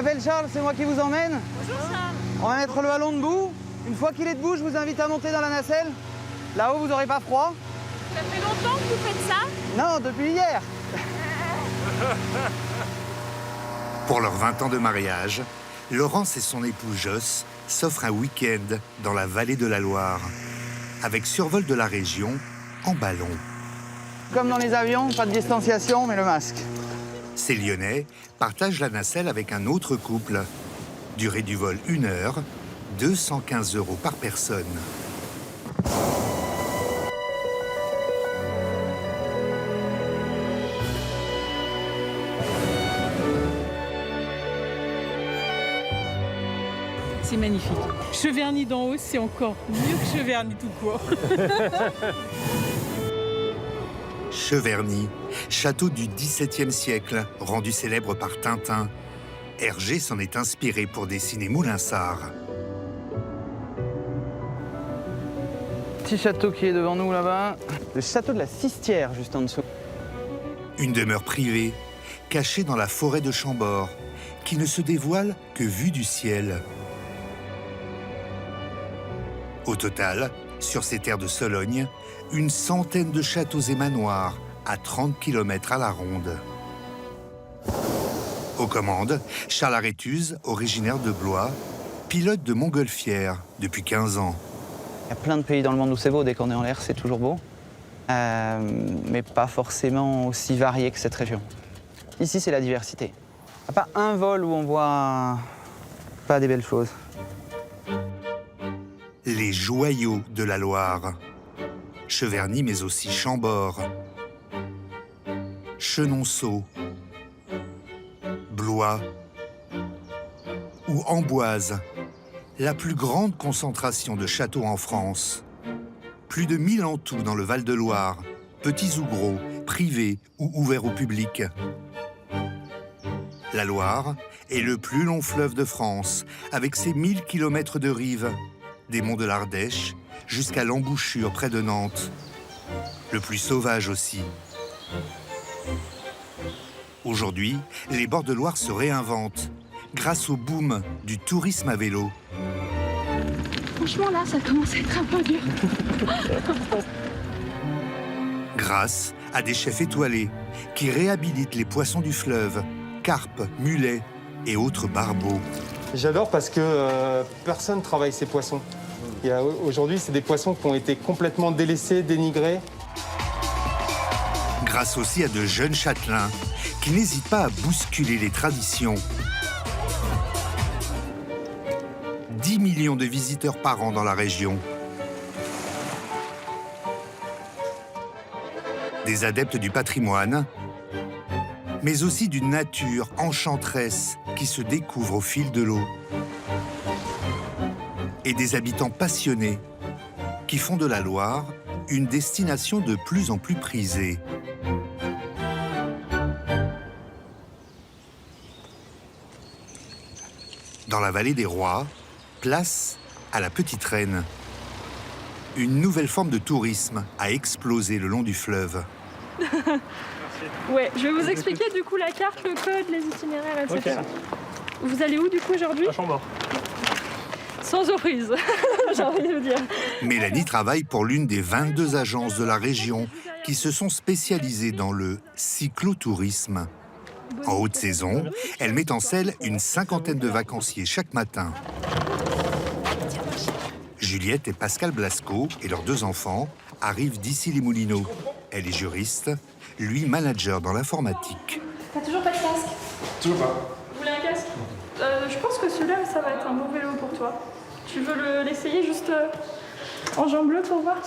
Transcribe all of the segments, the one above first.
m'appelle Charles, c'est moi qui vous emmène. Bonjour Charles. On va mettre le ballon debout. Une fois qu'il est debout, je vous invite à monter dans la nacelle. Là-haut, vous n'aurez pas froid. Ça fait longtemps que vous faites ça? Non, depuis hier. Pour leurs 20 ans de mariage, Laurence et son époux Joss s'offrent un week-end dans la vallée de la Loire, avec survol de la région en ballon. Comme dans les avions, pas de distanciation, mais le masque. Ces Lyonnais partagent la nacelle avec un autre couple. Durée du vol 1 heure, 215 € par personne. C'est magnifique. Cheverny d'en haut, c'est encore mieux que Cheverny tout court. Cheverny, château du XVIIe siècle, rendu célèbre par Tintin. Hergé s'en est inspiré pour dessiner Moulinsart. Petit château qui est devant nous là-bas. Le château de la Cistière, juste en dessous. Une demeure privée, cachée dans la forêt de Chambord, qui ne se dévoile que vue du ciel. Au total, sur ces terres de Sologne, une centaine de châteaux et manoirs à 30 km à la ronde. Aux commandes, Charles Arétuse, originaire de Blois, pilote de Montgolfière depuis 15 ans. Il y a plein de pays dans le monde où c'est beau. Dès qu'on est en l'air, c'est toujours beau. Mais pas forcément aussi varié que cette région. Ici, c'est la diversité. Il n'y a pas un vol où on voit pas des belles choses. Les joyaux de la Loire. Cheverny, mais aussi Chambord, Chenonceau, Blois ou Amboise, la plus grande concentration de châteaux en France. Plus de 1000 en tout dans le Val-de-Loire, petits ou gros, privés ou ouverts au public. La Loire est le plus long fleuve de France, avec ses 1000 km de rive, des monts de l'Ardèche jusqu'à l'embouchure près de Nantes. Le plus sauvage aussi. Aujourd'hui, les bords de Loire se réinventent grâce au boom du tourisme à vélo. Franchement là, ça commence à être un peu dur. Grâce à des chefs étoilés qui réhabilitent les poissons du fleuve, carpes, mulets et autres barbeaux. J'adore parce que personne ne travaille ces poissons. Aujourd'hui, c'est des poissons qui ont été complètement délaissés, dénigrés. Grâce aussi à de jeunes châtelains qui n'hésitent pas à bousculer les traditions. 10 millions de visiteurs par an dans la région. Des adeptes du patrimoine, mais aussi d'une nature enchanteresse qui se découvre au fil de l'eau. Et des habitants passionnés qui font de la Loire une destination de plus en plus prisée. Dans la vallée des Rois, place à la Petite Reine. Une nouvelle forme de tourisme a explosé le long du fleuve. Ouais, je vais vous expliquer du coup la carte, le code, les itinéraires, etc. Okay. Vous allez où du coup aujourd'hui? À Chambord. Sans surprise, j'ai envie de vous dire. Mélanie travaille pour l'une des 22 agences de la région qui se sont spécialisées dans le cyclotourisme. En haute saison, elle met en selle une cinquantaine de vacanciers chaque matin. Juliette et Pascal Blasco et leurs 2 enfants arrivent d'Issy-les-Moulineaux. Elle est juriste, lui manager dans l'informatique. T'as toujours pas de casque? Toujours pas. Vous voulez un casque? Je pense que celui-là, ça va être un bon vélo pour toi. Tu veux l'essayer juste en jambes bleues pour voir?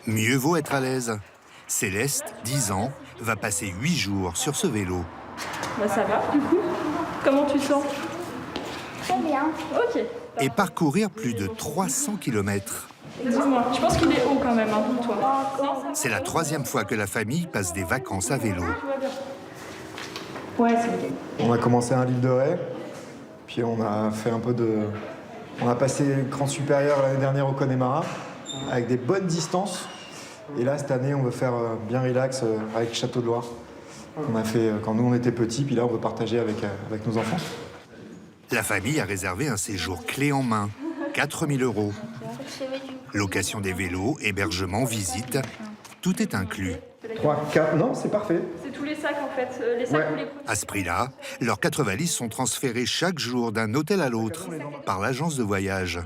Mieux vaut être à l'aise. Céleste, 10 ans, va passer 8 jours sur ce vélo. Bah ça va, du coup. Comment tu te sens? Très bien. Ok. Et parcourir plus de 300 km. Dis-moi, je pense qu'il est haut quand même, hein, pour toi. C'est la 3e fois que la famille passe des vacances à vélo. Ouais, c'est ok. On a commencé à l'île de Ré, puis on a fait un peu de... On a passé le cran supérieur l'année dernière au Connemara, avec des bonnes distances. Et là, cette année, on veut faire bien relax avec Château de Loire. On a fait quand nous, on était petits, puis là, on veut partager avec nos enfants. La famille a réservé un séjour clé en main, 4 000 €. Location des vélos, hébergement, visite, tout est inclus. 3, 4, non, c'est parfait. C'est tous les sacs en fait, les sacs ou les produits. À ce prix-là, leurs 4 valises sont transférées chaque jour d'un hôtel à l'autre par l'agence de voyage.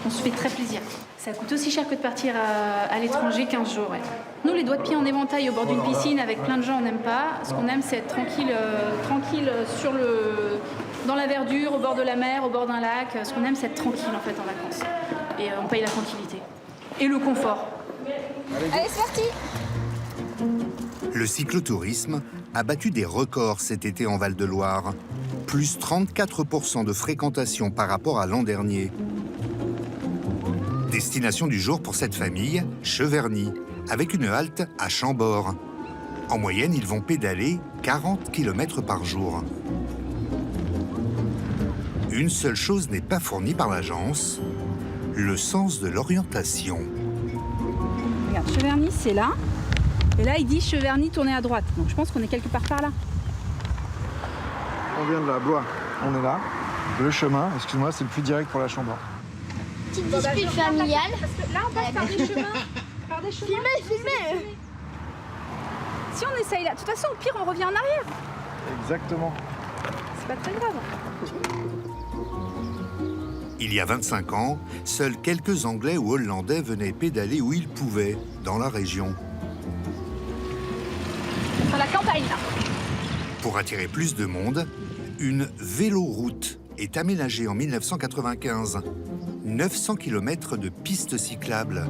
On se fait très plaisir. Ça coûte aussi cher que de partir à l'étranger 15 jours. Ouais. Nous, les doigts de pied en éventail au bord d'une piscine avec plein de gens, on n'aime pas. Ce qu'on aime, c'est être tranquille dans la verdure, au bord de la mer, au bord d'un lac. Ce qu'on aime, c'est être tranquille en fait en vacances. Et on paye la tranquillité. Et le confort. Allez, c'est parti. Le cyclotourisme a battu des records cet été en Val-de-Loire. Plus 34% de fréquentation par rapport à l'an dernier. Destination du jour pour cette famille, Cheverny, avec une halte à Chambord. En moyenne, ils vont pédaler 40 km par jour. Une seule chose n'est pas fournie par l'agence, le sens de l'orientation. Regarde, Cheverny, c'est là. Et là, il dit Cheverny, tournez à droite. Donc je pense qu'on est quelque part par là. On vient de la Blois. On est là. Le chemin, excuse-moi, c'est le plus direct pour la Chambord. Petite dispute familiale. Parce que là, on passe par des chemins. Filmez. Si on essaye là, de toute façon, au pire, on revient en arrière. Exactement. C'est pas très grave. Il y a 25 ans, seuls quelques Anglais ou Hollandais venaient pédaler où ils pouvaient, dans la région. Sur la campagne, là. Pour attirer plus de monde, une véloroute est aménagée en 1995. 900 km de pistes cyclables.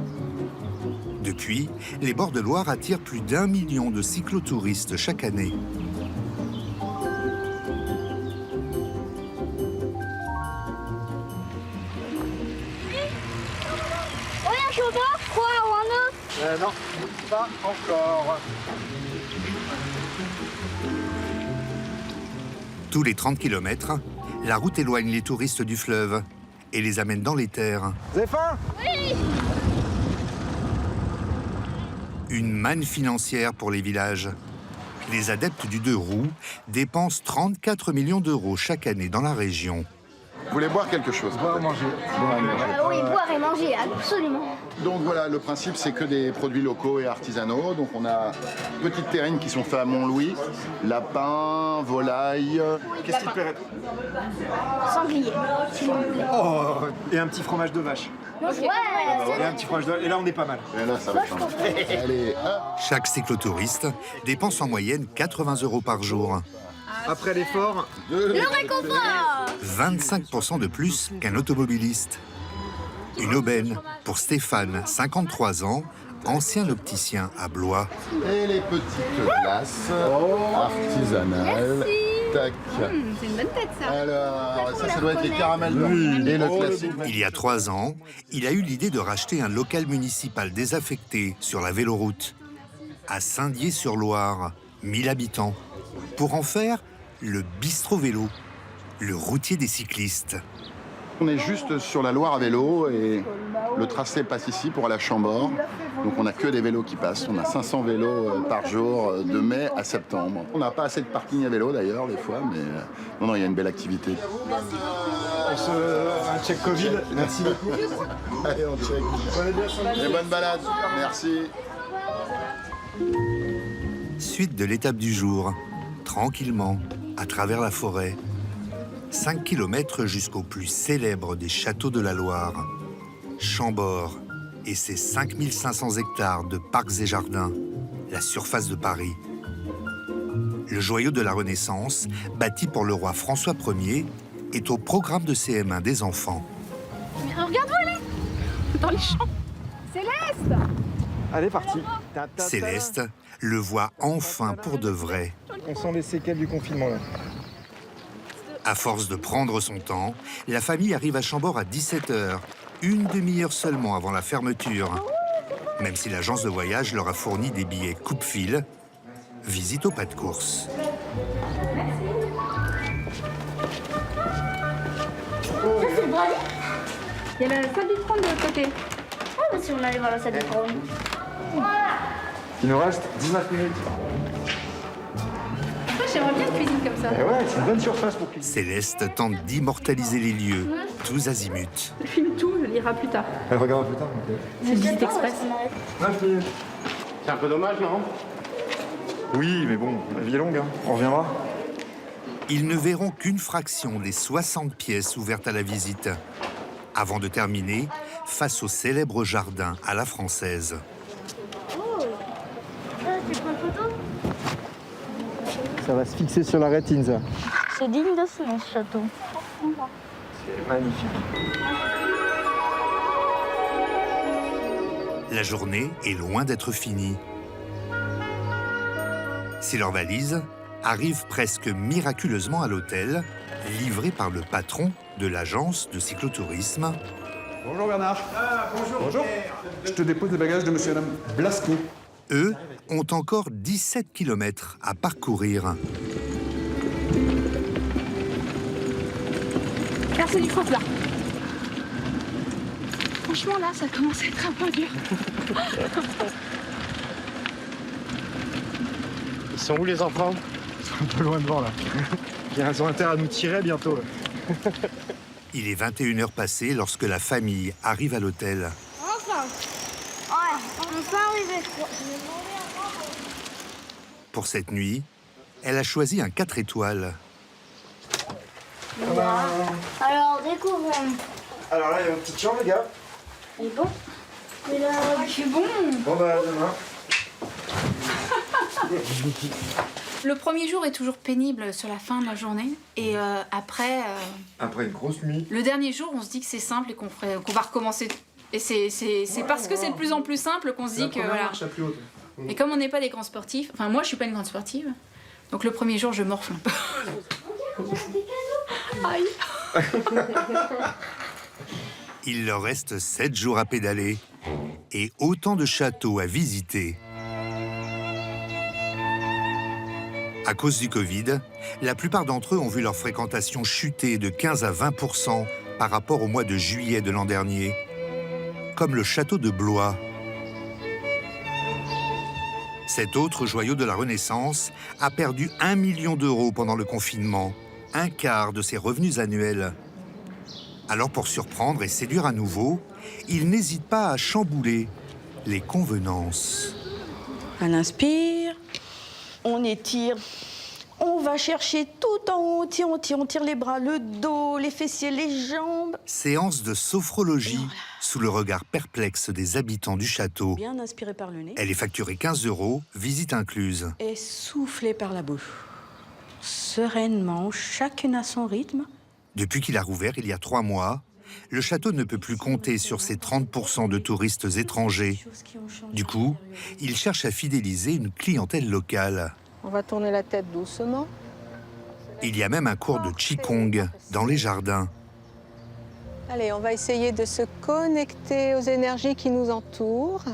Depuis, les bords de Loire attirent plus d'1 million de cyclotouristes chaque année. On est à Chambord, quoi, ou un autre? Non, pas encore. Tous les 30 km, la route éloigne les touristes du fleuve et les amène dans les terres. Vous avez faim? Oui. Une manne financière pour les villages. Les adeptes du deux roues dépensent 34 millions d'euros chaque année dans la région. Vous voulez boire quelque chose? Boire, manger. Oui, boire et manger, absolument. Donc voilà, le principe c'est que des produits locaux et artisanaux. Donc on a petites terrines qui sont faites à Montlouis, lapin, volaille. Qu'est-ce qui te plairait? Sanglier, s'il vous plaît. Oh, et un petit fromage de vache. Ouais, Et un petit fromage de vache. Et là, on est pas mal. Et là ça va changer. Allez, hop. Chaque cyclotouriste dépense en moyenne 80 € par jour. Après l'effort, le réconfort. 25% de plus qu'un automobiliste. Une aubaine pour Stéphane, 53 ans, ancien opticien à Blois. Et les petites glaces artisanales. Tac. C'est une bonne tête, ça. Alors, ça doit être les caramels blancs. Et le classique. Il y a 3 ans, il a eu l'idée de racheter un local municipal désaffecté sur la véloroute, à Saint-Dié-sur-Loire, 1000 habitants, pour en faire le bistrot vélo, le routier des cyclistes. On est juste sur la Loire à vélo et le tracé passe ici pour aller à Chambord. Donc on n'a que des vélos qui passent. On a 500 vélos par jour de mai à septembre. On n'a pas assez de parking à vélo d'ailleurs des fois, mais non, il y a une belle activité. un check Covid. Merci beaucoup. Allez, on check. Et bonne balade. Merci. Suite de l'étape du jour, tranquillement, à travers la forêt. 5 km jusqu'au plus célèbre des châteaux de la Loire, Chambord et ses 5500 hectares de parcs et jardins, la surface de Paris. Le joyau de la Renaissance, bâti pour le roi François Ier, est au programme de CM1 des enfants. Regarde où elle est. Dans les champs. Céleste. Allez, parti. Céleste le voit enfin pour de vrai. On sent les séquelles du confinement, là. À force de prendre son temps, la famille arrive à Chambord à 17h, une demi-heure seulement avant la fermeture. Même si l'agence de voyage leur a fourni des billets coupe-fil, visite au pas de course. Il y a la salle du trône de l'autre côté. Ah, mais si on allait voir la salle du trône. Voilà. Il nous reste 19 minutes. j'aimerais bien une cuisine comme ça. Eh ouais, c'est une bonne surface pour cuisiner. Céleste tente d'immortaliser les lieux, tous azimuts. Le film tout, je lirai plus tard. Elle regarde plus tard. C'est le Visite Express. 9 minutes. C'est un peu dommage, non? Oui, mais bon, la vie est longue, hein. On reviendra. Ils ne verront qu'une fraction des 60 pièces ouvertes à la visite, avant de terminer face au célèbre jardin à la française. C'est pour une photo? Ça va se fixer sur la rétine, ça. C'est digne de ce nom, ce château. C'est magnifique. La journée est loin d'être finie. Si leur valise arrive presque miraculeusement à l'hôtel, livrée par le patron de l'agence de cyclotourisme. Bonjour Bernard. Bonjour. Je te dépose les bagages de monsieur et madame Blasco. Eux ont encore 17 km à parcourir. Là, c'est du faux plat. Franchement, là, ça commence à être un peu dur. Ils sont où les enfants? Ils sont un peu loin devant, là. Ils ont intérêt à nous tirer bientôt. Il est 21h passées lorsque la famille arrive à l'hôtel. Enfin. Ouais, on peut arriver. Pour cette nuit, elle a choisi un 4 étoiles. Alors, découvrons. Alors là, il y a une petite chambre, les gars. Il est bon? Mais là, C'est bon. Bon, bah, demain. Le premier jour est toujours pénible sur la fin de la journée. Et après, Après une grosse nuit. le dernier jour, on se dit que c'est simple et qu'on va recommencer. Et c'est parce que c'est de plus en plus simple qu'on se dit que voilà. La plus haute. Et comme on n'est pas des grands sportifs, enfin moi je suis pas une grande sportive, donc le premier jour je morfle un peu. Aïe. Il leur reste 7 jours à pédaler et autant de châteaux à visiter. À cause du Covid, la plupart d'entre eux ont vu leur fréquentation chuter de 15 à 20% par rapport au mois de juillet de l'an dernier, comme le château de Blois. Cet autre joyau de la Renaissance a perdu 1 million d'euros pendant le confinement, un quart de ses revenus annuels. Alors pour surprendre et séduire à nouveau, il n'hésite pas à chambouler les convenances. On inspire, on étire, on va chercher tout en haut, on tire les bras, le dos, les fessiers, les jambes. Séance de sophrologie sous le regard perplexe des habitants du château. Bien inspiré par le nez. Elle est facturée 15 €, visite incluse. Et souffler par la bouche. Sereinement, chacune à son rythme. Depuis qu'il a rouvert il y a 3 mois, le château ne peut plus compter sur ses 30% de touristes étrangers. Du coup, il cherche à fidéliser une clientèle locale. On va tourner la tête doucement. Il y a même un cours de Qigong dans les jardins. Allez, on va essayer de se connecter aux énergies qui nous entourent.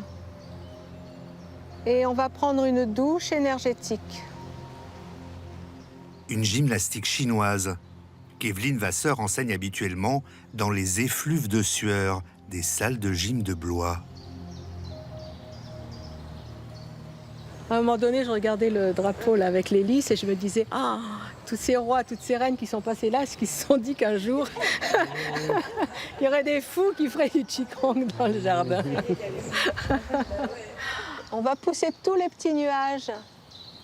Et on va prendre une douche énergétique. Une gymnastique chinoise qu'Evelyne Vasseur enseigne habituellement dans les effluves de sueur des salles de gym de Blois. À un moment donné, je regardais le drapeau là, avec les lys et je me disais, ah, tous ces rois, toutes ces reines qui sont passés là, est-ce qu'ils se sont dit qu'un jour, il y aurait des fous qui feraient du qigong dans le jardin. On va pousser tous les petits nuages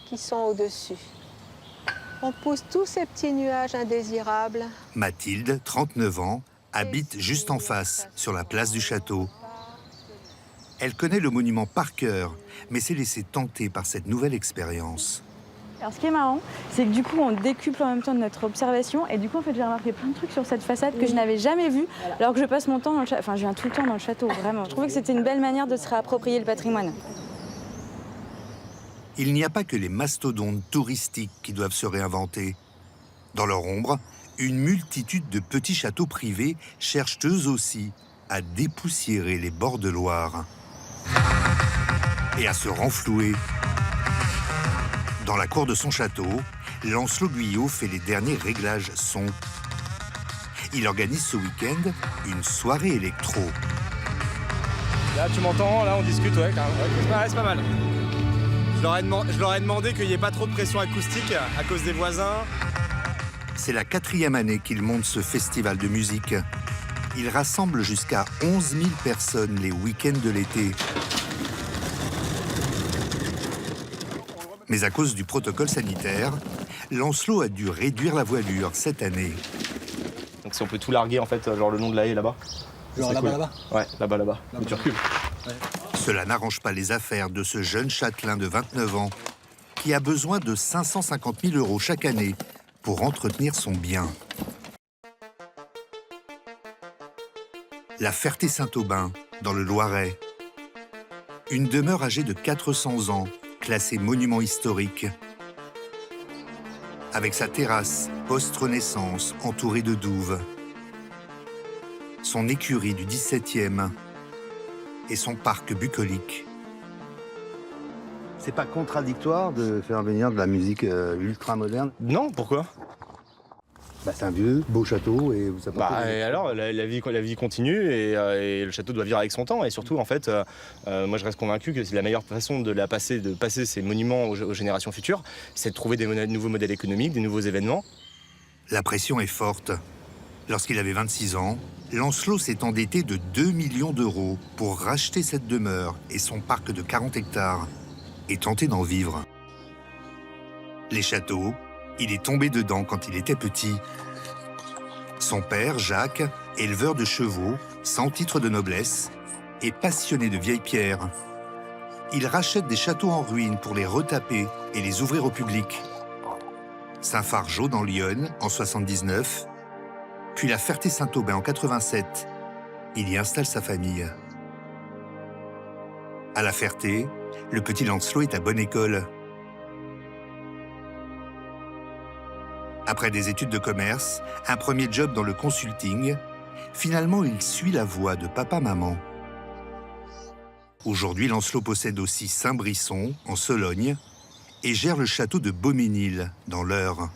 qui sont au-dessus. On pousse tous ces petits nuages indésirables. Mathilde, 39 ans, habite juste en face, sur la place du château. Elle connaît le monument par cœur, mais s'est laissée tenter par cette nouvelle expérience. Alors ce qui est marrant, c'est que du coup on décuple en même temps de notre observation et du coup en fait j'ai remarqué plein de trucs sur cette façade que je n'avais jamais vu alors que je passe mon temps dans le château, enfin je viens tout le temps dans le château, vraiment. Je trouvais que c'était une belle manière de se réapproprier le patrimoine. Il n'y a pas que les mastodontes touristiques qui doivent se réinventer. Dans leur ombre, une multitude de petits châteaux privés cherchent eux aussi à dépoussiérer les bords de Loire et à se renflouer. Dans la cour de son château, Lancelot Guyot fait les derniers réglages son. Il organise ce week-end une soirée électro. Là, tu m'entends, là, on discute, ouais, carrément. Ouais, c'est pas mal. Je leur ai demandé qu'il n'y ait pas trop de pression acoustique à cause des voisins. C'est la 4e année qu'il monte ce festival de musique. Il rassemble jusqu'à 11 000 personnes les week-ends de l'été. Mais à cause du protocole sanitaire, Lancelot a dû réduire la voilure cette année. Donc si on peut tout larguer en fait, genre le long de la haie là-bas. Genre là-bas, là-bas ? Ouais, là-bas. Mais tu recules. Ouais. Cela n'arrange pas les affaires de ce jeune châtelain de 29 ans qui a besoin de 550 000 € chaque année pour entretenir son bien. La Ferté-Saint-Aubin, dans le Loiret. Une demeure âgée de 400 ans, classée monument historique. Avec sa terrasse post-Renaissance entourée de douves. Son écurie du XVIIe et son parc bucolique. C'est pas contradictoire de faire venir de la musique ultra moderne? Non, pourquoi? Bah, c'est un vieux, beau château et ça peut... Et alors, la vie continue et le château doit vivre avec son temps. Et surtout, en fait, moi je reste convaincu que c'est la meilleure façon de passer ces monuments aux générations futures, c'est de trouver des nouveaux modèles économiques, des nouveaux événements. La pression est forte. Lorsqu'il avait 26 ans, Lancelot s'est endetté de 2 millions d'euros pour racheter cette demeure et son parc de 40 hectares et tenter d'en vivre. Les châteaux, il est tombé dedans quand il était petit. Son père, Jacques, éleveur de chevaux, sans titre de noblesse, est passionné de vieilles pierres. Il rachète des châteaux en ruine pour les retaper et les ouvrir au public. Saint-Fargeau dans l'Yonne en 79, puis la Ferté-Saint-Aubin en 87. Il y installe sa famille. À la Ferté, le petit Lancelot est à bonne école. Après des études de commerce, un premier job dans le consulting, finalement il suit la voie de papa-maman. Aujourd'hui, Lancelot possède aussi Saint-Brisson, en Sologne, et gère le château de Beauménil, dans l'Eure.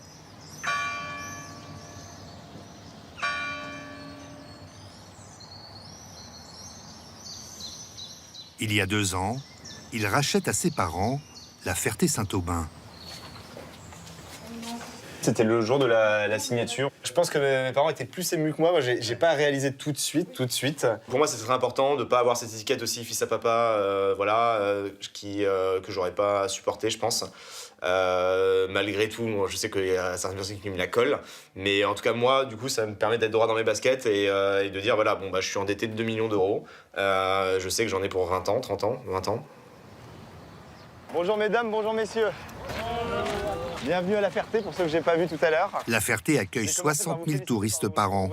Il y a 2 ans, il rachète à ses parents la Ferté-Saint-Aubin. C'était le jour de la signature. Je pense que mes parents étaient plus émus que moi. Moi, j'ai pas réalisé tout de suite. Pour moi, c'est très important de pas avoir cette étiquette aussi fils à papa, que j'aurais pas supporté, je pense. Malgré tout, moi, je sais qu'il y a certaines personnes qui me la collent, mais en tout cas moi, du coup, ça me permet d'être droit dans mes baskets et de dire voilà, bon bah, je suis endetté de 2 millions d'euros. Je sais que j'en ai pour 20 ans, 30 ans, 20 ans. Bonjour mesdames, bonjour messieurs. Bienvenue à La Ferté, pour ceux que j'ai pas vu tout à l'heure. La Ferté accueille 60 000 touristes par an.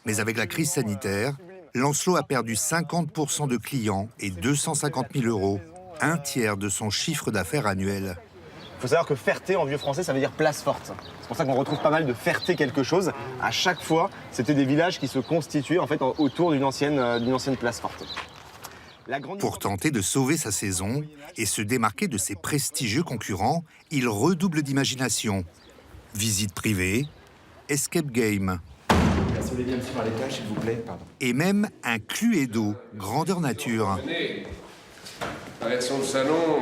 Mais avec la crise sanitaire, Lancelot a perdu 50% de clients et 250 000 €, un tiers de son chiffre d'affaires annuel. Il faut savoir que Ferté, en vieux français, ça veut dire place forte. C'est pour ça qu'on retrouve pas mal de Ferté quelque chose. À chaque fois, c'était des villages qui se constituaient en fait autour d'une ancienne place forte. Pour tenter de sauver sa saison et se démarquer de ses prestigieux concurrents, il redouble d'imagination. Visites privées, escape game. Si vous voulez bien me suivre à l'étage, s'il vous plaît, pardon. Et même un Cluedo, grandeur nature. Venez, direction le salon.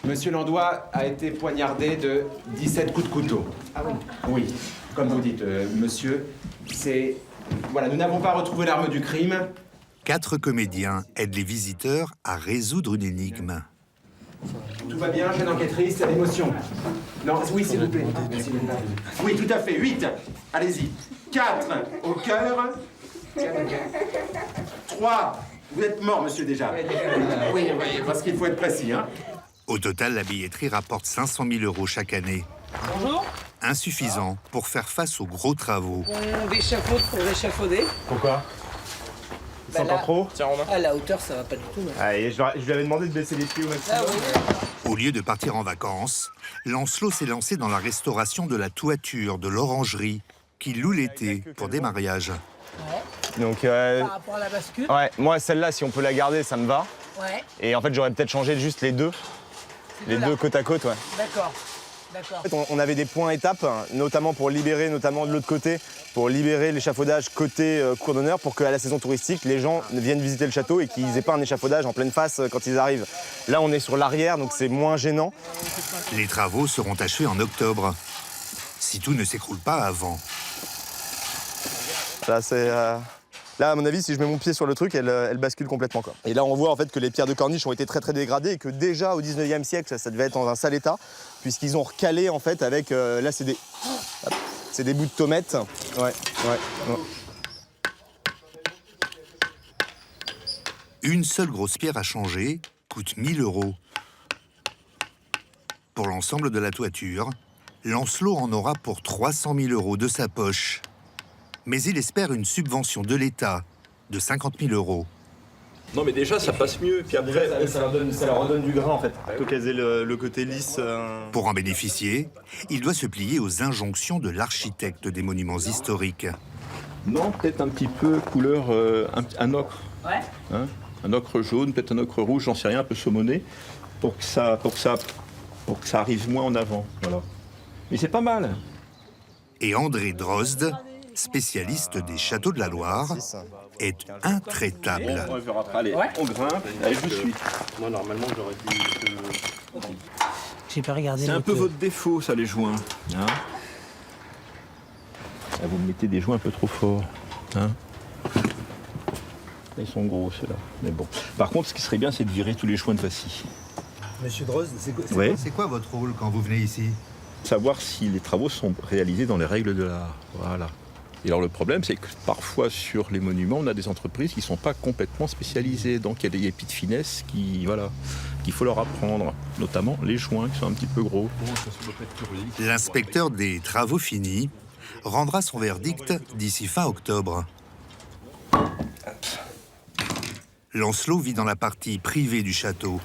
Monsieur Landois a été poignardé de 17 coups de couteau. Ah oui? Oui, comme vous dites, monsieur, c'est... Voilà, nous n'avons pas retrouvé l'arme du crime. 4 comédiens aident les visiteurs à résoudre une énigme. Tout va bien, jeune enquêtrice, l'émotion. Non, oui, s'il vous plaît. Oui, tout à fait, 8. Allez-y. 4 au cœur. 3. Vous êtes mort, monsieur, déjà. Oui, parce qu'il faut être précis, hein. Au total, la billetterie rapporte 500 000 € chaque année. Bonjour. Insuffisant pour faire face aux gros travaux. On échafaude pour échafauder. Pourquoi? C'est encore trop? Tiens, Romain. À la hauteur, ça va pas du tout. Mais... Allez, je lui avais demandé de baisser les pieds au maximum. Au lieu de partir en vacances, Lancelot s'est lancé dans la restauration de la toiture de l'orangerie qu'il loue l'été pour des mariages. Ouais. Donc, par rapport à la bascule. Ouais, moi celle-là, si on peut la garder, ça me va. Ouais. Et en fait, j'aurais peut-être changé juste les deux. Les deux côte à côte, ouais. D'accord. En fait, on avait des points étapes, notamment pour libérer, notamment de l'autre côté, pour libérer l'échafaudage côté cour d'honneur pour qu'à la saison touristique, les gens viennent visiter le château et qu'ils n'aient pas un échafaudage en pleine face quand ils arrivent. Là, on est sur l'arrière, donc c'est moins gênant. Les travaux seront achevés en octobre, si tout ne s'écroule pas avant. Là, là, à mon avis, si je mets mon pied sur le truc, elle bascule complètement, quoi. Et là, on voit en fait que les pierres de corniche ont été très dégradées et que déjà au 19e siècle, ça devait être dans un sale état, puisqu'ils ont recalé en fait avec... là, c'est des bouts de tomate. Ouais. Une seule grosse pierre à changer coûte 1 000 €. Pour l'ensemble de la toiture, Lancelot en aura pour 300 000 € de sa poche. Mais il espère une subvention de l'État de 50 000 €. Non mais déjà ça passe mieux, puis après... Ça leur redonne du grain en fait, plutôt qu'elles aient le côté lisse. Pour en bénéficier, il doit se plier aux injonctions de l'architecte des monuments historiques. Non, peut-être un petit peu couleur, un ocre. Ouais. Hein, un ocre jaune, peut-être un ocre rouge, j'en sais rien, un peu saumonné, pour que ça arrive moins en avant. Voilà. Mais c'est pas mal. Et André Drozd, spécialiste des châteaux de la Loire, est intraitable. On verra après. Allez, on grimpe. Allez, je vous suis. Moi, normalement, j'aurais dû... J'ai pas regardé. C'est un peu votre défaut, ça, les joints. Hein, là, vous mettez des joints un peu trop forts. Hein, là, ils sont gros, ceux-là. Mais bon. Par contre, ce qui serait bien, c'est de virer tous les joints de Vassy. Monsieur Drozd, c'est quoi votre rôle quand vous venez ici? Savoir si les travaux sont réalisés dans les règles de l'art. Voilà. Et alors le problème, c'est que parfois sur les monuments, on a des entreprises qui ne sont pas complètement spécialisées. Donc il y a des petites finesses qu'il faut leur apprendre, notamment les joints qui sont un petit peu gros. L'inspecteur des travaux finis rendra son verdict d'ici fin octobre. Lancelot vit dans la partie privée du château.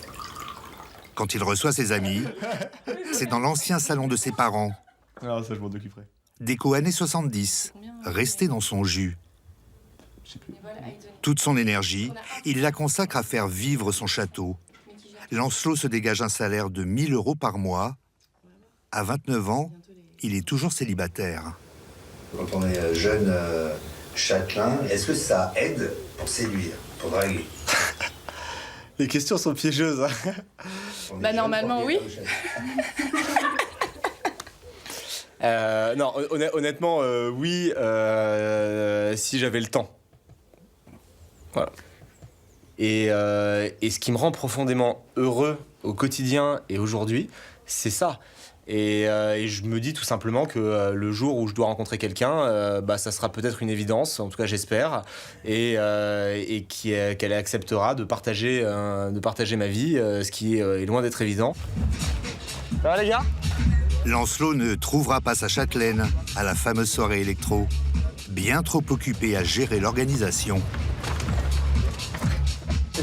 Quand il reçoit ses amis, c'est dans l'ancien salon de ses parents. Ah, ça, je m'en occuperai. Déco années 70, resté dans son jus. Toute son énergie, il la consacre à faire vivre son château. Lancelot se dégage un salaire de 1 000 € par mois. À 29 ans, il est toujours célibataire. Quand on est jeune châtelain, est-ce que ça aide pour séduire, pour draguer? Les questions sont piégeuses. Hein. Bah normalement oui. Non, honnêtement, oui, si j'avais le temps. Voilà. Et ce qui me rend profondément heureux au quotidien et aujourd'hui, c'est ça. Et je me dis tout simplement que le jour où je dois rencontrer quelqu'un, ça sera peut-être une évidence, en tout cas j'espère, et qu'elle acceptera de partager ma vie, ce qui est loin d'être évident. Ça va les gars ? Lancelot ne trouvera pas sa châtelaine à la fameuse soirée électro, bien trop occupé à gérer l'organisation.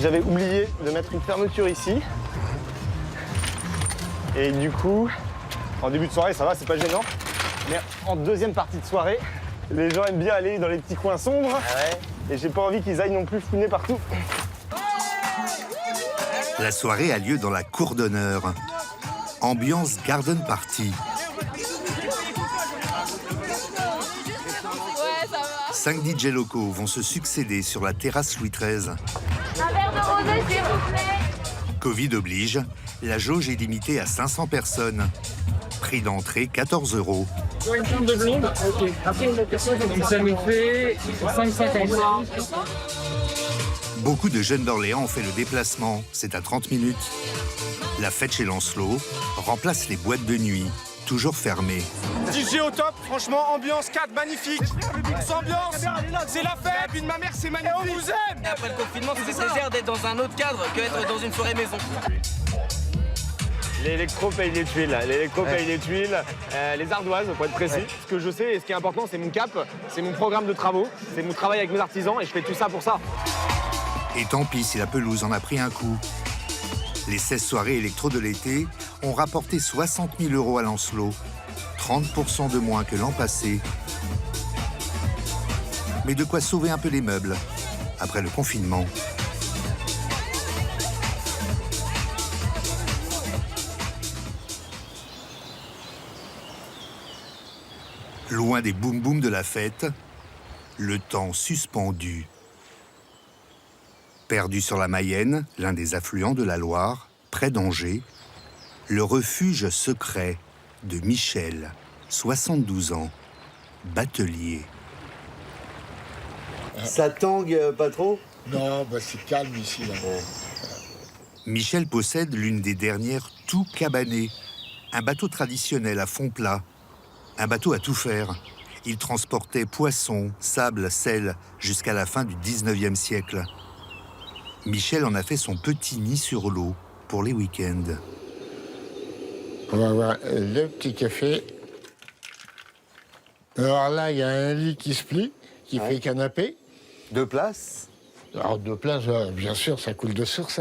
J'avais oublié de mettre une fermeture ici. Et du coup, en début de soirée, ça va, c'est pas gênant. Mais en deuxième partie de soirée, les gens aiment bien aller dans les petits coins sombres. Ah ouais. Et j'ai pas envie qu'ils aillent non plus fouiner partout. La soirée a lieu dans la cour d'honneur. Ambiance garden party. 5 DJ locaux vont se succéder sur la terrasse Louis XIII. Un verre de rosé, s'il vous plaît. Covid oblige, la jauge est limitée à 500 personnes. Prix d'entrée 14 €. Une chambre de blonde. Ok. Après, donc ça nous fait 5,50. Beaucoup de jeunes d'Orléans ont fait le déplacement. C'est à 30 minutes. La fête chez Lancelot remplace les boîtes de nuit, toujours fermées. DJ au top, franchement, ambiance 4, magnifique. Ambiance, c'est la fête. Puis de ma mère, c'est magnifique. Et on vous aime. Et après le confinement, c'est plaisir d'être dans un autre cadre qu'être dans une soirée maison. L'électro paye les tuiles, les ardoises, pour être précis. Ce que je sais et ce qui est important, c'est mon cap, c'est mon programme de travaux, c'est mon travail avec mes artisans et je fais tout ça pour ça. Et tant pis si la pelouse en a pris un coup. Les 16 soirées électro de l'été ont rapporté 60 000 € à Lancelot, 30% de moins que l'an passé. Mais de quoi sauver un peu les meubles après le confinement. Loin des boum-boum de la fête, le temps suspendu. Perdu sur la Mayenne, l'un des affluents de la Loire, près d'Angers, le refuge secret de Michel, 72 ans, batelier. Ça tangue pas trop? Non, bah c'est calme ici. Là. Michel possède l'une des dernières tout cabanées, un bateau traditionnel à fond plat, un bateau à tout faire. Il transportait poissons, sable, sel jusqu'à la fin du 19e siècle. Michel en a fait son petit nid sur l'eau pour les week-ends. On va voir le petit café. Alors là, il y a un lit qui se plie, qui fait canapé. 2 places? Alors 2 places, bien sûr, ça coule de source.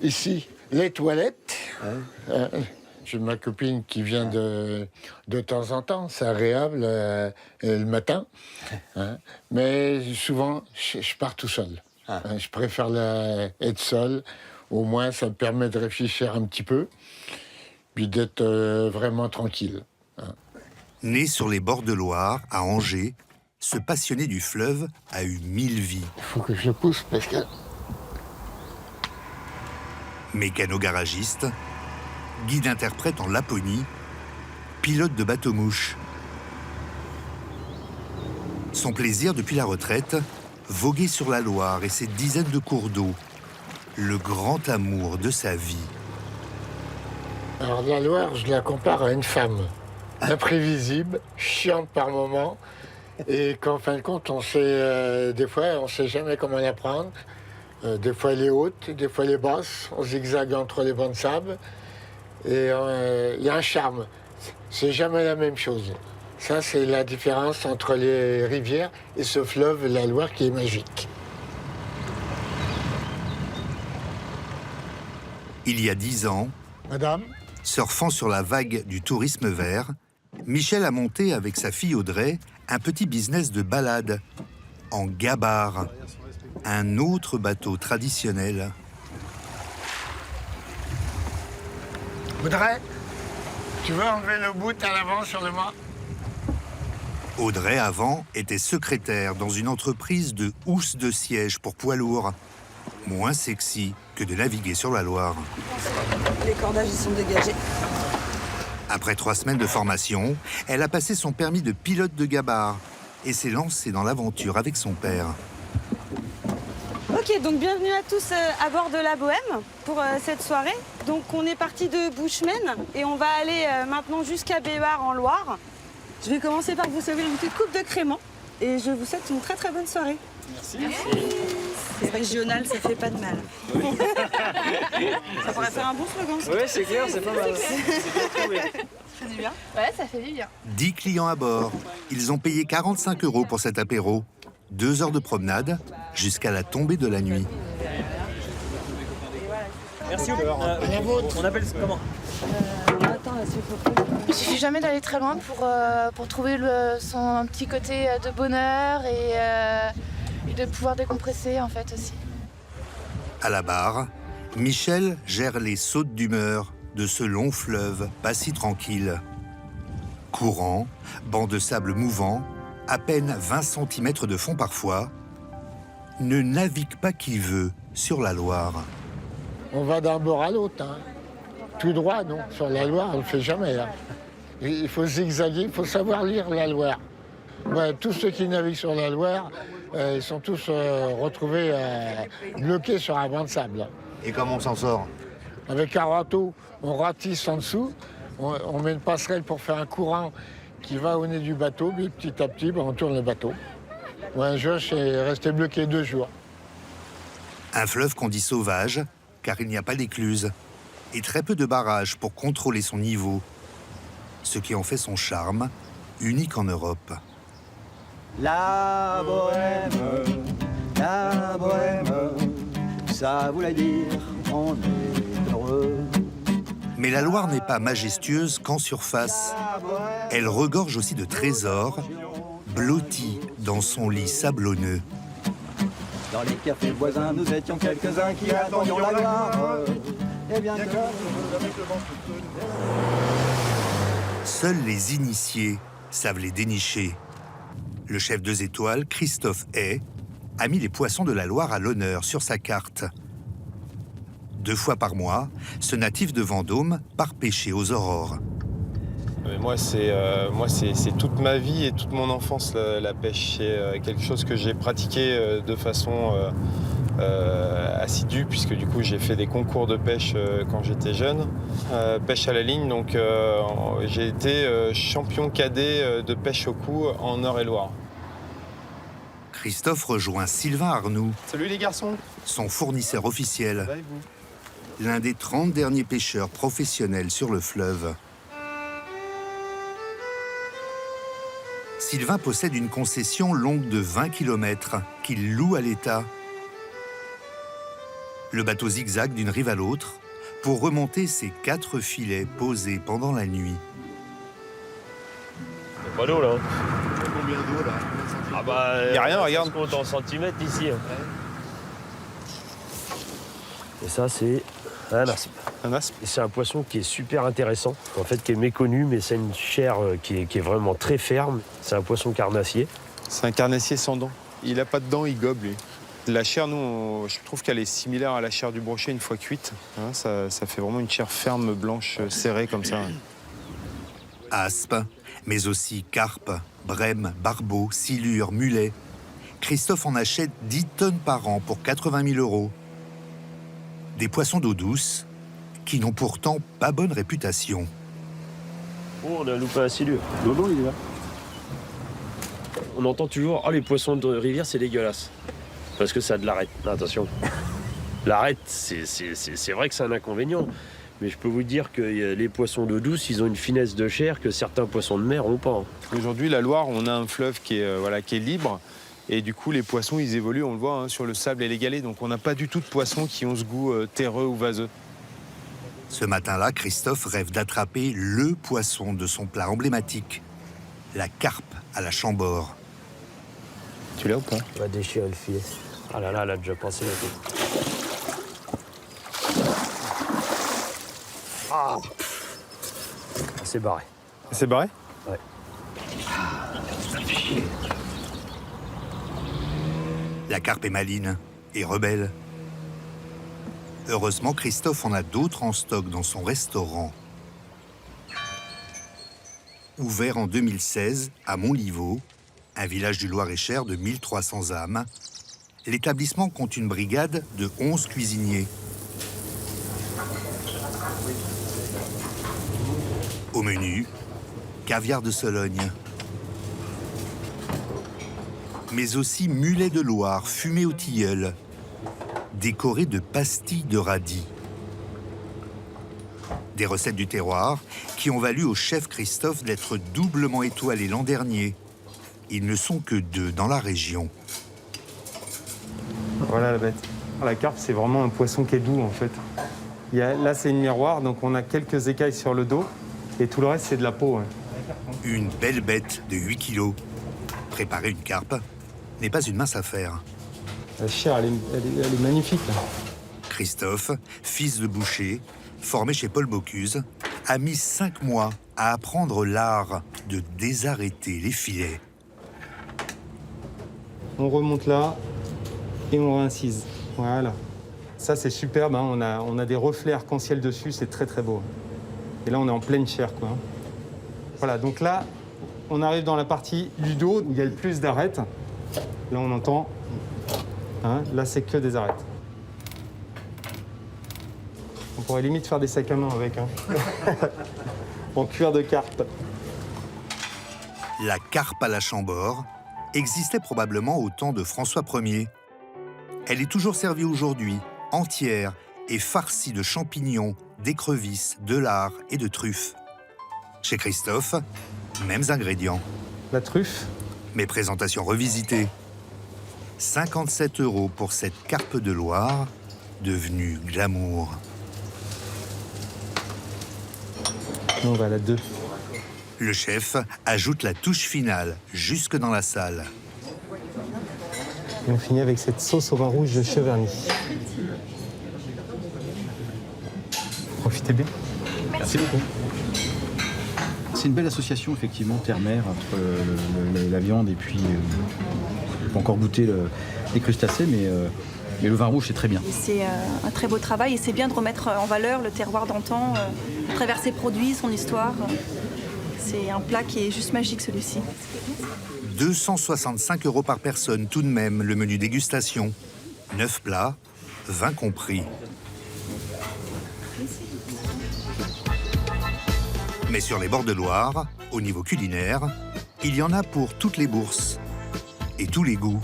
Ici, les toilettes. J'ai ma copine qui vient de temps en temps, c'est agréable le matin. Mais souvent, je pars tout seul. Je préfère être seul. Au moins, ça me permet de réfléchir un petit peu, puis d'être vraiment tranquille. Né sur les bords de Loire, à Angers, ce passionné du fleuve a eu 1000 vies. Il faut que je pousse parce que... Mécano-garagiste, guide-interprète en Laponie, pilote de bateau-mouche. Son plaisir depuis la retraite, voguer sur la Loire et ses dizaines de cours d'eau. Le grand amour de sa vie. Alors la Loire, je la compare à une femme. Imprévisible, chiante par moments. Et qu'en fin de compte, on sait, des fois, on ne sait jamais comment la prendre. Des fois, elle est haute, des fois, elle est basse. On zigzague entre les bancs de sable. Et il y a un charme. C'est jamais la même chose. Ça, c'est la différence entre les rivières et ce fleuve, la Loire, qui est magique. Il y a 10 ans, Madame, surfant sur la vague du tourisme vert, Michel a monté avec sa fille Audrey un petit business de balade en gabar, un autre bateau traditionnel. Audrey, tu veux enlever le bout à l'avant sur le mât? Audrey, avant, était secrétaire dans une entreprise de housse de siège pour poids lourds. Moins sexy que de naviguer sur la Loire. Les cordages, ils sont dégagés. Après 3 semaines de formation, elle a passé son permis de pilote de gabar et s'est lancée dans l'aventure avec son père. Ok, donc bienvenue à tous à bord de la Bohème pour cette soirée. Donc on est parti de Bushman et on va aller maintenant jusqu'à Bébar en Loire. Je vais commencer par vous servir une petite coupe de crément et je vous souhaite une très très bonne soirée. Merci. C'est régional, ça fait pas de mal. Ça pourrait faire un bon slogan. Oui, c'est clair, c'est pas mal. Ça fait du bien? Ouais, ça fait du bien. 10 clients à bord. Ils ont payé 45 € pour cet apéro. 2 heures de promenade jusqu'à la tombée de la nuit. Merci. On appelle comment? Attends, là, s'il faut pas. Il suffit jamais d'aller très loin pour trouver son petit côté de bonheur et de pouvoir décompresser en fait aussi. À la barre, Michel gère les sautes d'humeur de ce long fleuve pas si tranquille. Courant, banc de sable mouvant, à peine 20 cm de fond parfois, ne navigue pas qui veut sur la Loire. On va d'un bord à l'autre. Hein. Tout droit, non. Sur la Loire, on ne le fait jamais. Hein. Il faut zigzaguer, il faut savoir lire la Loire. Ouais, tous ceux qui naviguent sur la Loire, ils sont tous retrouvés bloqués sur un banc de sable. Et comment on s'en sort? Avec un râteau, on ratisse en dessous, on met une passerelle pour faire un courant qui va au nez du bateau, puis petit à petit, on tourne le bateau. Ouais, un jour, je suis resté bloqué 2 jours. Un fleuve qu'on dit sauvage, car il n'y a pas d'écluse, et très peu de barrages pour contrôler son niveau, ce qui en fait son charme, unique en Europe. La Bohème, ça voulait dire on est heureux. Mais la Loire n'est pas majestueuse qu'en surface. Elle regorge aussi de trésors, blottis dans son lit sablonneux. Dans les cafés voisins, nous étions quelques-uns qui attendions la gloire. Et bien Seuls les initiés savent les dénicher. Le chef 2 étoiles, Christophe Hay, a mis les poissons de la Loire à l'honneur sur sa carte. 2 fois par mois, ce natif de Vendôme part pêcher aux aurores. Moi, c'est toute ma vie et toute mon enfance, la pêche. C'est quelque chose que j'ai pratiqué de façon assidue, puisque du coup, j'ai fait des concours de pêche quand j'étais jeune. Pêche à la ligne, donc j'ai été champion cadet de pêche au cou en Eure-et-Loire. Christophe rejoint Sylvain Arnoux. Salut les garçons. Son fournisseur officiel. L'un des 30 derniers pêcheurs professionnels sur le fleuve. Sylvain possède une concession longue de 20 km qu'il loue à l'État. Le bateau zigzague d'une rive à l'autre pour remonter ses 4 filets posés pendant la nuit. Il n'y a pas d'eau là. Combien d'eau là? Ah bah, y a rien, regarde. On compte en centimètres ici. Et ça, c'est un aspe. Un aspe. Et c'est un poisson qui est super intéressant, en fait, qui est méconnu, mais c'est une chair qui est vraiment très ferme. C'est un poisson carnassier. C'est un carnassier sans dents. Il n'a pas de dents, il gobe, lui. La chair, nous, je trouve qu'elle est similaire à la chair du brochet une fois cuite. Hein, ça fait vraiment une chair ferme, blanche, serrée comme ça. Aspe, mais aussi carpe, brème, barbeau, silure, mulet. Christophe en achète 10 tonnes par an pour 80 000 €. Des poissons d'eau douce qui n'ont pourtant pas bonne réputation. Oh, on a loupé un silure. Non, il est là. On entend toujours « Ah, les poissons de rivière, c'est dégueulasse. » Parce que ça a de l'arête. Attention. L'arête, c'est vrai que c'est un inconvénient. Mais je peux vous dire que les poissons d'eau douce, ils ont une finesse de chair que certains poissons de mer n'ont pas. Aujourd'hui, la Loire, on a un fleuve qui est libre. Et du coup, les poissons, ils évoluent, on le voit, hein, sur le sable et les galets. Donc on n'a pas du tout de poissons qui ont ce goût terreux ou vaseux. Ce matin-là, Christophe rêve d'attraper le poisson de son plat emblématique, la carpe à la Chambord. Tu l'as ou pas? On va déchirer le filet. Ah là là, elle a déjà passé la tête. Ah, c'est barré. C'est barré? Ouais. La carpe est maline et rebelle. Heureusement, Christophe en a d'autres en stock dans son restaurant. Ouvert en 2016 à Montlivaud, un village du Loir-et-Cher de 1300 âmes, l'établissement compte une brigade de 11 cuisiniers. Au menu, caviar de Sologne, mais aussi mulet de Loire fumé au tilleul, décoré de pastilles de radis. Des recettes du terroir qui ont valu au chef Christophe d'être doublement étoilé l'an dernier. Ils ne sont que 2 dans la région. Voilà la bête. La carpe, c'est vraiment un poisson qui est doux, en fait. Là, c'est une miroir, donc on a quelques écailles sur le dos. Et tout le reste, c'est de la peau. Hein. Une belle bête de 8 kilos. Préparer une carpe n'est pas une mince affaire. La chair, elle est magnifique. Là. Christophe, fils de boucher, formé chez Paul Bocuse, a mis 5 mois à apprendre l'art de désarrêter les filets. On remonte là et on réincise. Voilà. Ça, c'est superbe. Hein. On a des reflets arc-en-ciel dessus, c'est très très beau. Et là, on est en pleine chair, quoi. Voilà, donc là, on arrive dans la partie du dos où il y a le plus d'arêtes. Là, on entend. Hein, là, c'est que des arêtes. On pourrait limite faire des sacs à main avec. Hein. En cuir de carpe. La carpe à la Chambord existait probablement au temps de François Ier. Elle est toujours servie aujourd'hui, entière et farcie de champignons, d'écrevisses, de lard et de truffes. Chez Christophe, mêmes ingrédients. La truffe. Mais présentation revisitée. 57 € pour cette carpe de Loire, devenue glamour. On va à la 2. Le chef ajoute la touche finale, jusque dans la salle. Et on finit avec cette sauce au vin rouge de Cheverny. Profitez bien. Merci beaucoup. C'est une belle association, effectivement, terre-mer, entre la viande et puis... je n'ai pas encore goûté les crustacés, mais le vin rouge, c'est très bien. C'est un très beau travail et c'est bien de remettre en valeur le terroir d'antan, à travers ses produits, son histoire. C'est un plat qui est juste magique, celui-ci. 265 € par personne, tout de même, le menu dégustation. 9 plats, 20 compris. Mais sur les bords de Loire, au niveau culinaire, il y en a pour toutes les bourses et tous les goûts.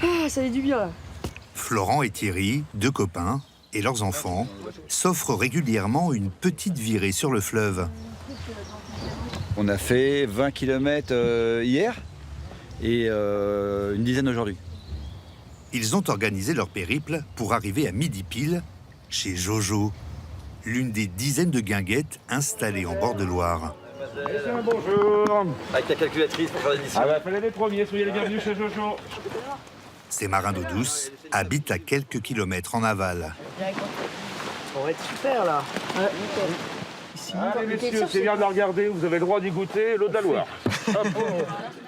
Ah, ça fait du bien là. Florent et Thierry, 2 copains, et leurs enfants, s'offrent régulièrement une petite virée sur le fleuve. On a fait 20 km hier et une dizaine aujourd'hui. Ils ont organisé leur périple pour arriver à midi pile chez Jojo, l'une des dizaines de guinguettes installées en bord de Loire. Bonjour. Avec la calculatrice pour faire l'édition. Ah bah, fallait les premiers, soyez les bienvenus chez Jojo. Ces marins d'eau douce habitent à quelques kilomètres en aval. On va être super là. Allez messieurs, c'est bien de la regarder, vous avez le droit d'y goûter, l'eau de la Loire.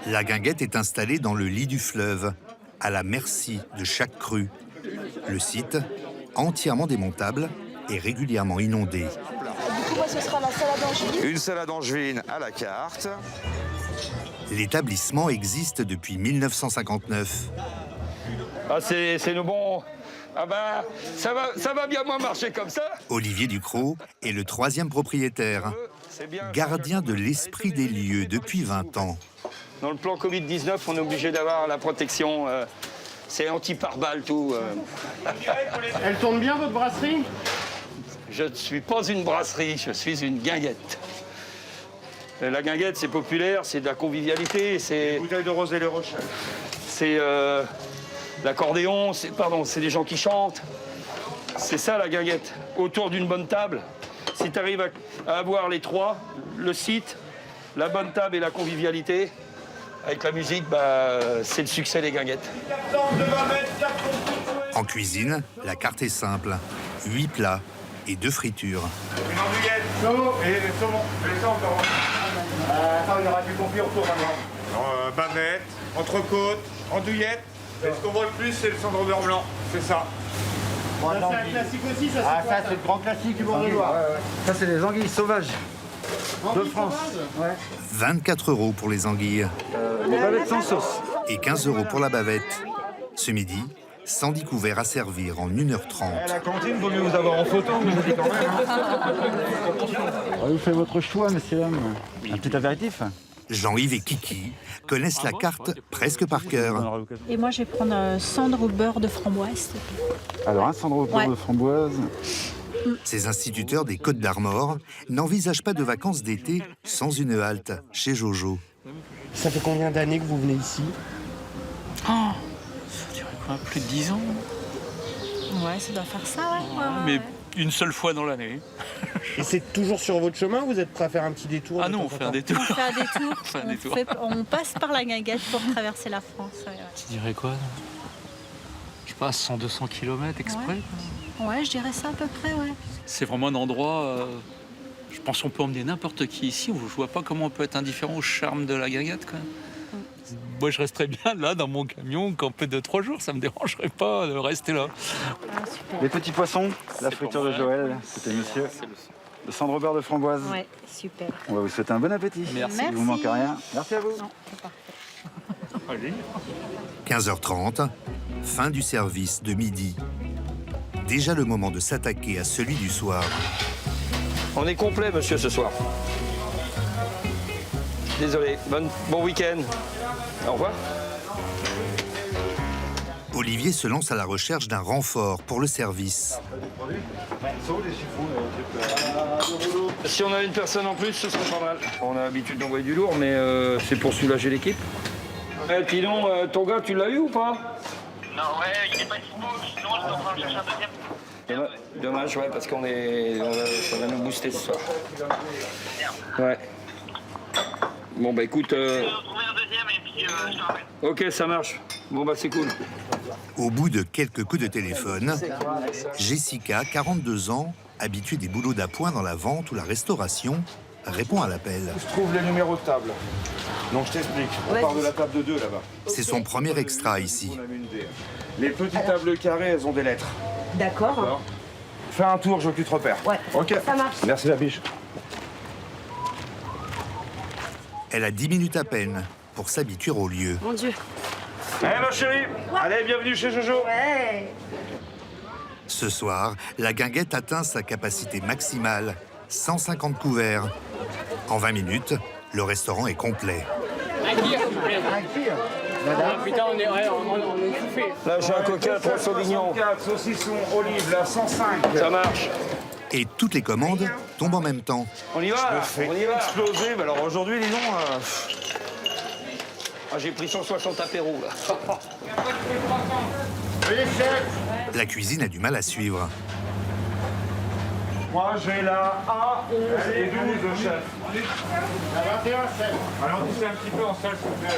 La guinguette est installée dans le lit du fleuve, à la merci de chaque crue. Le site, entièrement démontable, est régulièrement inondé. Du coup, moi, ce sera la salade angevine. Une salade angevine à la carte. L'établissement existe depuis 1959. Ah c'est nos bons... Ah bah, ça va bien moins marcher comme ça. Olivier Ducrot est le 3e propriétaire, gardien de l'esprit des lieux depuis 20 ans. Dans le plan Covid-19, on est obligé d'avoir la protection. C'est anti-pare-balles, tout. Elle tourne bien, votre brasserie? Je ne suis pas une brasserie, je suis une guinguette. La guinguette, c'est populaire, c'est de la convivialité, c'est... Bouteille de rosé Le Rochelle. C'est l'accordéon, c'est des gens qui chantent. C'est ça, la guinguette. Autour d'une bonne table, si tu arrives à avoir les trois, le site, la bonne table et la convivialité, avec la musique, bah, c'est le succès des guinguettes. En cuisine, la carte est simple. 8 plats et 2 fritures. Une andouillette, saumon et saumon. Les encore. Attends, il aura du confit autour maintenant. Bavette, entrecôte, andouillette. Et ce qu'on voit le plus, c'est le cendre beurre blanc. C'est ça. Ça, c'est un classique aussi, ça. Ah, ça, c'est le grand classique du bord de Loire. Ça, c'est les anguilles sauvages de France. Ouais. 24 € pour les anguilles. Les bavettes sans sauce. Et 15 € pour la bavette. Ce midi, 110 couverts à servir en 1h30. La cantine, vaut mieux vous avoir en photo, je vous dis quand même. Vous faites votre choix, messieurs. Un petit apéritif. Jean-Yves et Kiki connaissent la carte presque par cœur. Et moi, je vais prendre un cendre au beurre de framboise. Alors, un cendre au beurre de framboise. Ces instituteurs des Côtes d'Armor n'envisagent pas de vacances d'été sans une halte chez Jojo. Ça fait combien d'années que vous venez ici? Oh, ça dirait quoi, plus de 10 ans. Ouais, ça doit faire ça, ouais. Mais une seule fois dans l'année. Et c'est toujours sur votre chemin ou vous êtes prêt à faire un petit détour? Ah non, on fait un détour. On fait un détour. On fait un détour. On passe par la guinguette pour traverser la France. Ouais. Tu dirais quoi? Je sais pas, 100-200 km exprès. Ouais, je dirais ça à peu près, ouais. C'est vraiment un endroit... je pense qu'on peut emmener n'importe qui ici. Je vois pas comment on peut être indifférent au charme de la guinguette, quoi. Moi, je resterais bien là, dans mon camion, camper 2-3 jours. Ça me dérangerait pas de rester là. Les petits poissons, la friture de Joël, c'était monsieur. Le cendre au beurre de framboise. Ouais, super. On va vous souhaiter un bon appétit. Merci. Il vous manque rien. Merci à vous. Non, c'est parfait. 15h30, fin du service de midi. Déjà le moment de s'attaquer à celui du soir. On est complet, monsieur, ce soir. Désolé, bon week-end. Au revoir. Olivier se lance à la recherche d'un renfort pour le service. Si on a une personne en plus, ce serait pas mal. On a l'habitude d'envoyer du lourd, mais c'est pour soulager l'équipe. Puis non, ton gars, tu l'as eu ou pas? Non, ouais, il est pas dispo, sinon je dois en chercher un deuxième. Dommage, ouais, parce qu'on est... ça va nous booster ce soir. Ouais. Bon, bah écoute... Je vais trouver un deuxième et puis puis je te rappelle. Ok, ça marche. Bon, bah, c'est cool. Au bout de quelques coups de téléphone, Jessica, 42 ans, habituée des boulots d'appoint dans la vente ou la restauration, répond à l'appel. Je trouve les numéros de table. Donc je t'explique. On part de la table de 2 là-bas. C'est son premier extra ici. Les petites tables carrées, elles ont des lettres. D'accord. Fais un tour, je veux que tu te repères. Ouais. Ok. Ça marche. Merci la biche. Elle a 10 minutes à peine pour s'habituer au lieu. Mon Dieu. Eh ma chérie, allez, bienvenue chez Jojo. Ouais. Ce soir, la guinguette atteint sa capacité maximale, 150 couverts. En 20 minutes, le restaurant est complet. Putain, on est chauffé. Là, j'ai un coca, 3 sauvignons. 4 saucissons, olives, là, 105. Ça marche. Et toutes les commandes tombent en même temps. On y va, Je me là. fais On y va. exploser. Mais alors aujourd'hui, dis donc... J'ai pris 160 apéros, là. La cuisine a du mal à suivre. Moi, j'ai la A11 et 12, chef. La 21, chef. Ralentissez un petit peu en salle, s'il vous plaît.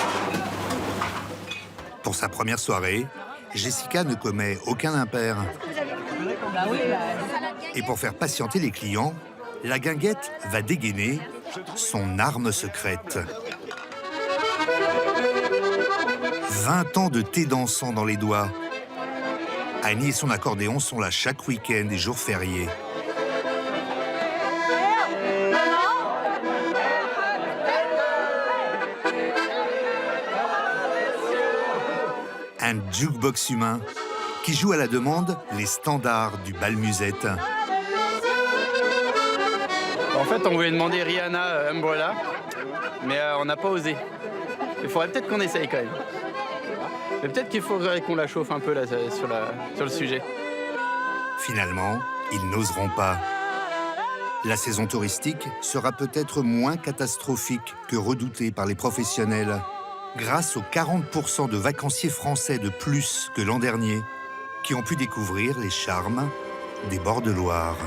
Pour sa première soirée, Jessica ne commet aucun impair. Et pour faire patienter les clients, la guinguette va dégainer son arme secrète. 20 ans de thé dansant dans les doigts. Annie et son accordéon sont là chaque week-end et jours fériés. Un jukebox humain qui joue à la demande les standards du bal musette. En fait, on voulait demander Rihanna Umbrella, mais on n'a pas osé. Il faudrait peut-être qu'on essaye quand même. Mais peut-être qu'il faudrait qu'on la chauffe un peu là, sur le sujet. Finalement, ils n'oseront pas. La saison touristique sera peut-être moins catastrophique que redoutée par les professionnels, grâce aux 40% de vacanciers français de plus que l'an dernier, qui ont pu découvrir les charmes des bords de Loire.